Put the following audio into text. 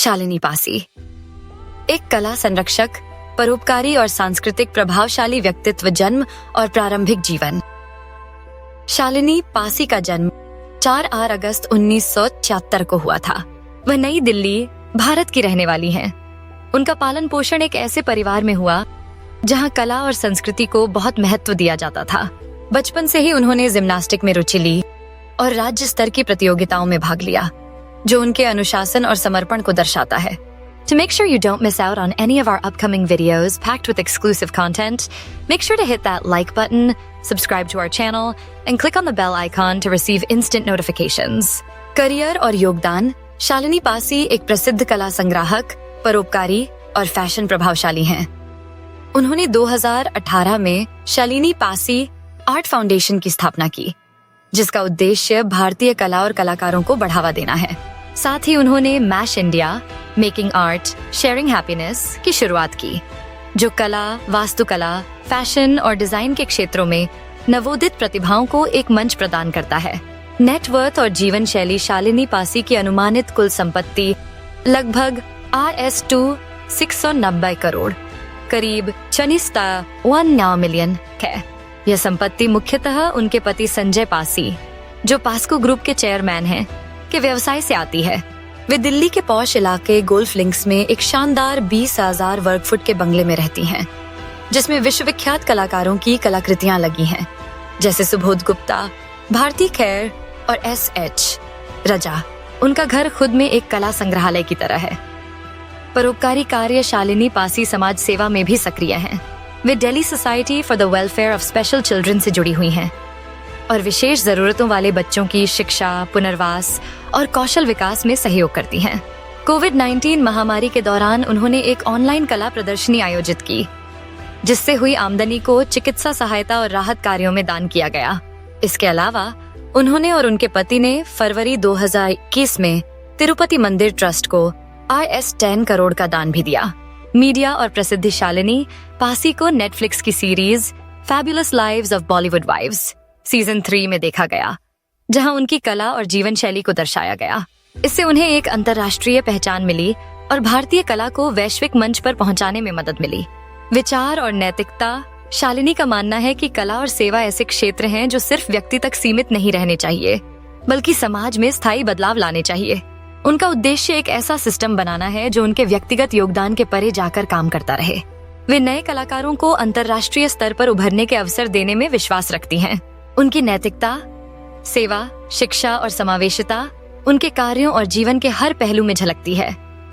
शालिनी पासी एक कला संरक्षक, परोपकारी और सांस्कृतिक प्रभावशाली व्यक्तित्व। जन्म और प्रारंभिक जीवन। शालिनी पासी का जन्म 4 अगस्त 1976 को हुआ था। वह नई दिल्ली, भारत की रहने वाली हैं। उनका पालन पोषण एक ऐसे परिवार में हुआ जहां कला और संस्कृति को बहुत महत्व दिया जाता था। बचपन से ही उन्होंने जिम्नास्टिक में रुचि ली और राज्य स्तर की प्रतियोगिताओं में भाग लिया, जो उनके अनुशासन और समर्पण को दर्शाता है। To make sure you don't miss out on any of our upcoming videos packed with exclusive content, make sure to hit that like button, subscribe to our channel, and click on the bell icon to receive instant notifications. Career और योगदान। शालिनी पासी एक प्रसिद्ध कला संग्राहक, परोपकारी और fashion प्रभावशाली हैं। उन्होंने 2018 में शालिनी पासी आर्ट फाउंडेशन की स्थापना की, जिसका उद्देश्य भारतीय कला और कलाकारों को बढ़ावा देना है। साथ ही उन्होंने mash India, making art, sharing happiness की शुरुआत की, जो कला, वास्तुकला, फैशन और डिजाइन के क्षेत्रों में नवोदित प्रतिभाओं को एक मंच प्रदान करता है। नेटवर्थ और जीवन शैली। शालिनी पासी की अनुमानित कुल संपत्ति लगभग Rs2 690 करोड़, करीब 1 मिलियन है। यह संपत्ति मुख्यतः उनके पति संजय पासी, जो पास्को ग्रुप के चेयरमैन हैं, के व्यवसाय से आती है। वे दिल्ली के पॉश इलाके गोल्फ लिंक्स में एक शानदार 20,000 वर्ग फुट के बंगले में रहती हैं, जिसमें विश्वविख्यात कलाकारों की कलाकृतियां लगी हैं, जैसे सुबोध गुप्ता, भारती खैर और S.H. रजा। उनका घर खुद में एक कला संग्रहालय की तरह है। परोपकारी कार्य। शालिनी पासी समाज सेवा में भी सक्रिय हैं। वे Delhi society for the welfare of special children से जुड़ी हुई हैं और विशेष जरूरतों वाले बच्चों की शिक्षा, पुनर्वास और कौशल विकास में सहयोग करती हैं। कोविड-19 महामारी के दौरान उन्होंने एक ऑनलाइन कला प्रदर्शनी आयोजित की, जिससे हुई आमदनी को चिकित्सा सहायता और राहत कार्यों में दान किया गया। इसके अलावा उन्होंने और उनके पति ने फरवरी 2021 में तिरुपति मंदिर ट्रस्ट को Rs10 करोड़ का दान भी दिया। मीडिया और प्रसिद्धि। शालिनी पासी को नेटफ्लिक्स की series fabulous lives of Bollywood wives season 3 में देखा गया, जहां उनकी कला और जीवन शैली को दर्शाया गया। इससे उन्हें एक अंतर्राष्ट्रीय पहचान मिली और भारतीय कला को वैश्विक मंच पर पहुंचाने में मदद मिली। विचार और नैतिकता। शालिनी का मानना है कि कला और सेवा ऐसे क्षेत्र हैं जो सिर्फ व्यक्ति तक सीमित नहीं रहने चाहिए, बल्कि समाज में स्थायी बदलाव लाने चाहिए। उनका उद्देश्य एक ऐसा सिस्टम बनाना है जो उनके व्यक्तिगत योगदान के परे जाकर काम करता रहे। वे नए कलाकारों को अंतर्राष्ट्रीय स्तर पर उभरने के अवसर देने में विश्वास रखती हैं। उनकी नैतिकता, सेवा, शिक्षा और समावेशिता उनके कार्यों और जीवन के हर पहलू में झलकती है।